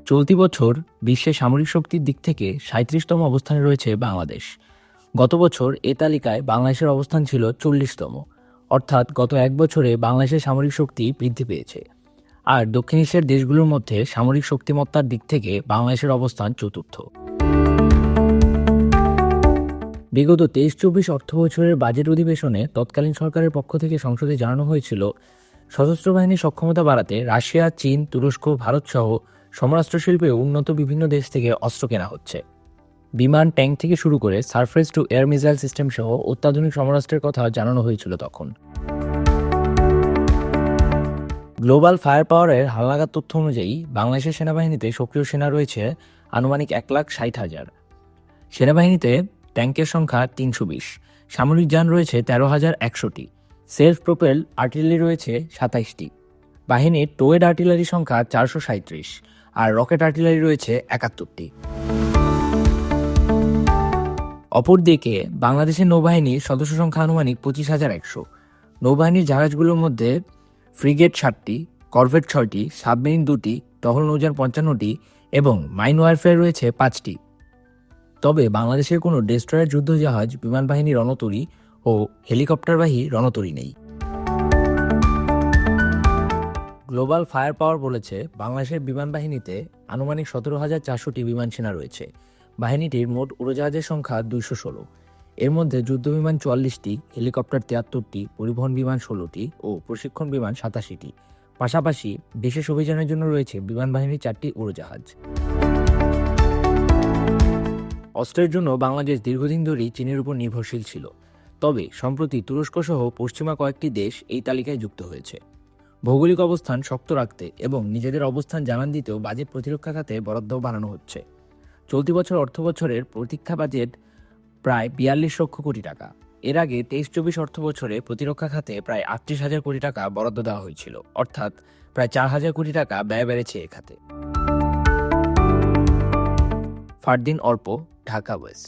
চলতি বছর বিশ্বে সামরিক শক্তির দিক থেকে ৩৭তম অবস্থানে রয়েছে বাংলাদেশ। গত বছর এ তালিকায় বাংলাদেশের অবস্থান ছিল ৪০তম। অর্থাৎ গত এক বছরে বাংলাদেশের সামরিক শক্তি বৃদ্ধি পেয়েছে। আর দক্ষিণ এশিয়ার দেশগুলোর মধ্যে সামরিক শক্তিমত্তার দিক থেকে বাংলাদেশের অবস্থান চতুর্থ। বিগত ২৩-২৪ অর্থ বছরের বাজেট অধিবেশনে তৎকালীন সরকারের পক্ষ থেকে সংসদে জানানো হয়েছিল, সশস্ত্র বাহিনীর সক্ষমতা বাড়াতে রাশিয়া, চীন, তুরস্ক, ভারত সহ সমরাস্ত্র শিল্পে উন্নত বিভিন্ন দেশ থেকে অস্ত্র কেনা হচ্ছে। বিমান, ট্যাঙ্ক থেকে শুরু করে surface two air missile system সহ অত্যাধুনিক সমরাস্ত্রের কথা জানানো হয়েছিল তখন। গ্লোবাল ফায়ার পাওয়ারের হালনাগাদ তথ্য অনুযায়ী বাংলাদেশের সেনাবাহিনীতে সক্রিয় সেনা রয়েছে আনুমানিক ১,৬০,০০০। সেনাবাহিনীতে ট্যাঙ্কের সংখ্যা ৩২০, সামরিক যান রয়েছে ১৩,১০০টি, সেলফ প্রোপেল আর্টিলারি রয়েছে ২৭টি, বাহিনীর টোয়েড আর্টিলারি সংখ্যা ৪৩৭ আর রকেট আর্টিলারি রয়েছে ৭১টি। অপরদিকে বাংলাদেশের নৌবাহিনীর সদস্য সংখ্যা আনুমানিক ২৫,১০০। নৌবাহিনীর জাহাজগুলোর মধ্যে ফ্রিগেট ৭টি, করভেট ৬টি, সাবমেরিন ২টি, টহল নৌযান ৫৫টি এবং মাইন ওয়ারফেয়ার রয়েছে ৫টি। তবে বাংলাদেশের কোনো ডেস্ট্রয়ার যুদ্ধজাহাজ, বিমান বাহিনী রণতরী ও হেলিকপ্টারবাহী রণতরী নেই। গ্লোবাল ফায়ার পাওয়ার বলেছে, বাংলাদেশের বিমান বাহিনীতে আনুমানিক ১৭,৪০০টি বিমান সেনা রয়েছে। বাহিনীটির মোট উড়োজাহাজের সংখ্যা ২১৬। এর মধ্যে যুদ্ধবিমান ৪৪টি, হেলিকপ্টার ৭৩টি, পরিবহন বিমান ১৬টি ও প্রশিক্ষণ বিমান ৮৭টি। পাশাপাশি বিশেষ অভিযানের জন্য রয়েছে বিমান বাহিনীর ৪টি উড়োজাহাজ। অস্ত্রের জন্য বাংলাদেশ দীর্ঘদিন ধরেই চীনের উপর নির্ভরশীল ছিল। তবে সম্প্রতি তুরস্ক সহ পশ্চিমা কয়েকটি দেশ এই তালিকায় যুক্ত হয়েছে। ভৌগোলিক অবস্থান শক্ত রাখতে এবং নিজেদের অবস্থান জানান দিতেও বাজেট প্রতিরক্ষা খাতে বরাদ্দ বাড়ানো হচ্ছে। চলতি বছর অর্থ বছরের প্রতীক্ষা বাজেট প্রায় ৪২ লক্ষ কোটি টাকা। এর আগে ২৩-২৪ অর্থ বছরে প্রতিরক্ষা খাতে প্রায় ৩৮,০০০ কোটি টাকা বরাদ্দ দেওয়া হয়েছিল, অর্থাৎ প্রায় ৪,০০০ কোটি টাকা ব্যয় বেড়েছে এ খাতে। ফারদিন অর্প, ঢাকা ওয়েস্ট।